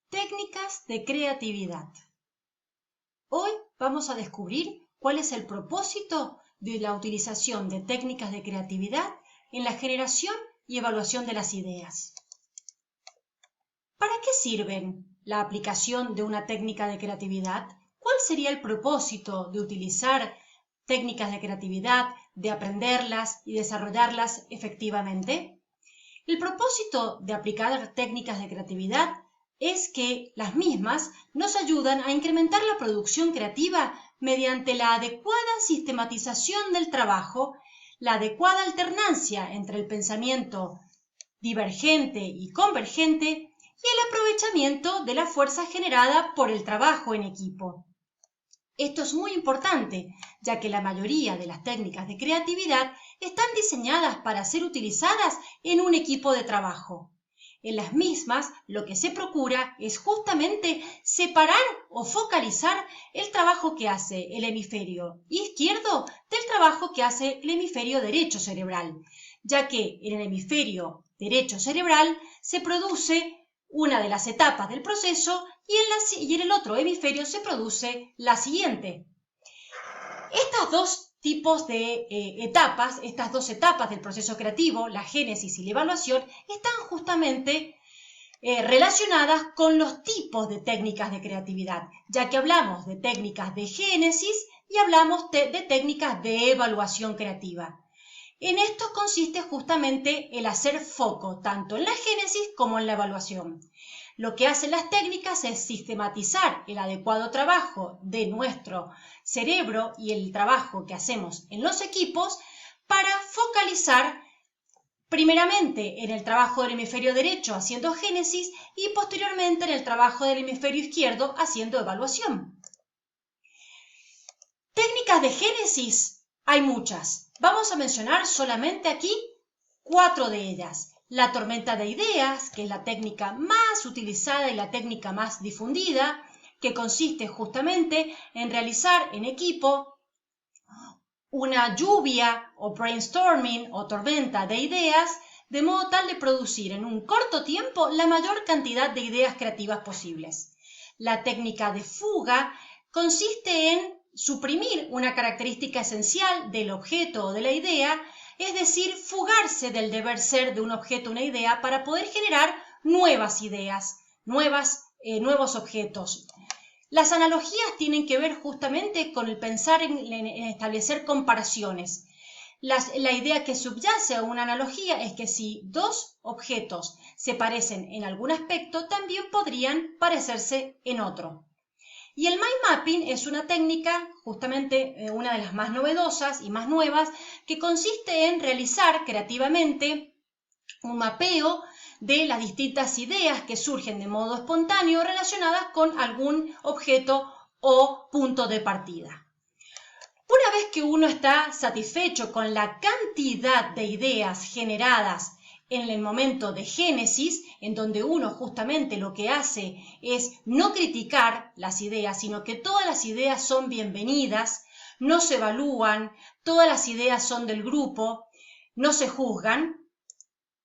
Técnicas de creatividad. Hoy vamos a descubrir cuál es el propósito de la utilización de técnicas de creatividad en la generación y evaluación de las ideas. ¿Para qué sirven la aplicación de una técnica de creatividad? ¿Cuál sería el propósito de utilizar técnicas de creatividad, de aprenderlas y desarrollarlas efectivamente? El propósito de aplicar técnicas de creatividad es que las mismas nos ayudan a incrementar la producción creativa mediante la adecuada sistematización del trabajo, la adecuada alternancia entre el pensamiento divergente y convergente y el aprovechamiento de la fuerza generada por el trabajo en equipo. Esto es muy importante, ya que la mayoría de las técnicas de creatividad están diseñadas para ser utilizadas en un equipo de trabajo. En las mismas, lo que se procura es justamente separar o focalizar el trabajo que hace el hemisferio izquierdo del trabajo que hace el hemisferio derecho cerebral, ya que en el hemisferio derecho cerebral se produce una de las etapas del proceso y en el otro hemisferio se produce la siguiente. Estas dos tipos de etapas, estas dos etapas del proceso creativo, la génesis y la evaluación, están justamente relacionadas con los tipos de técnicas de creatividad, ya que hablamos de técnicas de génesis y hablamos de técnicas de evaluación creativa. En esto consiste justamente el hacer foco tanto en la génesis como en la evaluación. Lo que hacen las técnicas es sistematizar el adecuado trabajo de nuestro cerebro y el trabajo que hacemos en los equipos para focalizar primeramente en el trabajo del hemisferio derecho haciendo génesis y posteriormente en el trabajo del hemisferio izquierdo haciendo evaluación. Técnicas de génesis hay muchas. Vamos a mencionar solamente aquí 4 de ellas. La tormenta de ideas, que es la técnica más utilizada y la técnica más difundida, que consiste justamente en realizar en equipo una lluvia o brainstorming o tormenta de ideas, de modo tal de producir en un corto tiempo la mayor cantidad de ideas creativas posibles. La técnica de fuga consiste en suprimir una característica esencial del objeto o de la idea, es decir, fugarse del deber ser de un objeto o una idea para poder generar nuevas ideas, nuevos objetos. Las analogías tienen que ver justamente con el pensar en establecer comparaciones. La idea que subyace a una analogía es que si dos objetos se parecen en algún aspecto, también podrían parecerse en otro. Y el mind mapping es una técnica, justamente una de las más novedosas y más nuevas, que consiste en realizar creativamente un mapeo de las distintas ideas que surgen de modo espontáneo relacionadas con algún objeto o punto de partida. Una vez que uno está satisfecho con la cantidad de ideas generadas en el momento de génesis, en donde uno justamente lo que hace es no criticar las ideas, sino que todas las ideas son bienvenidas, no se evalúan, todas las ideas son del grupo, no se juzgan,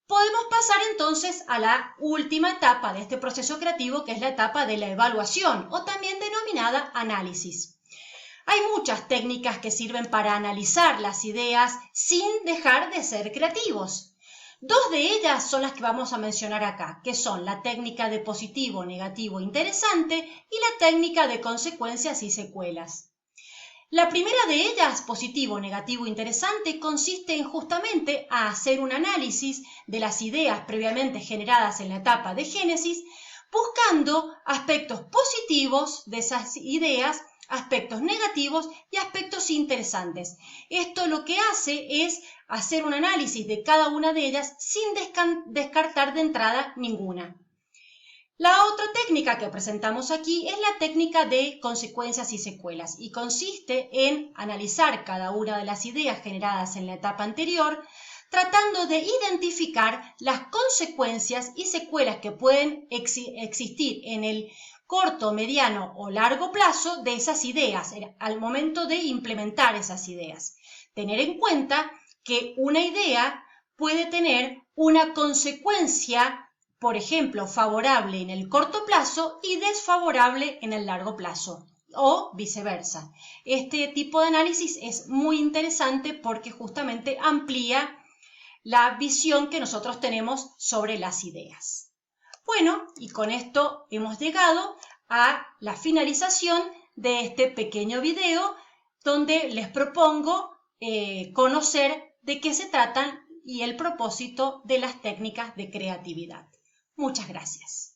podemos pasar entonces a la última etapa de este proceso creativo, que es la etapa de la evaluación, o también denominada análisis. Hay muchas técnicas que sirven para analizar las ideas sin dejar de ser creativos. 2 de ellas son las que vamos a mencionar acá, que son la técnica de positivo, negativo, interesante y la técnica de consecuencias y secuelas. La primera de ellas, positivo, negativo, interesante, consiste en justamente hacer un análisis de las ideas previamente generadas en la etapa de génesis, buscando aspectos positivos de esas ideas, aspectos negativos y aspectos interesantes. Esto lo que hace es hacer un análisis de cada una de ellas sin descartar de entrada ninguna. La otra técnica que presentamos aquí es la técnica de consecuencias y secuelas y consiste en analizar cada una de las ideas generadas en la etapa anterior, tratando de identificar las consecuencias y secuelas que pueden existir en el corto, mediano o largo plazo de esas ideas al momento de implementar esas ideas. Tener en cuenta que una idea puede tener una consecuencia, por ejemplo, favorable en el corto plazo y desfavorable en el largo plazo, o viceversa. Este tipo de análisis es muy interesante porque justamente amplía la visión que nosotros tenemos sobre las ideas. Bueno, y con esto hemos llegado a la finalización de este pequeño video donde les propongo conocer de qué se tratan y el propósito de las técnicas de creatividad. Muchas gracias.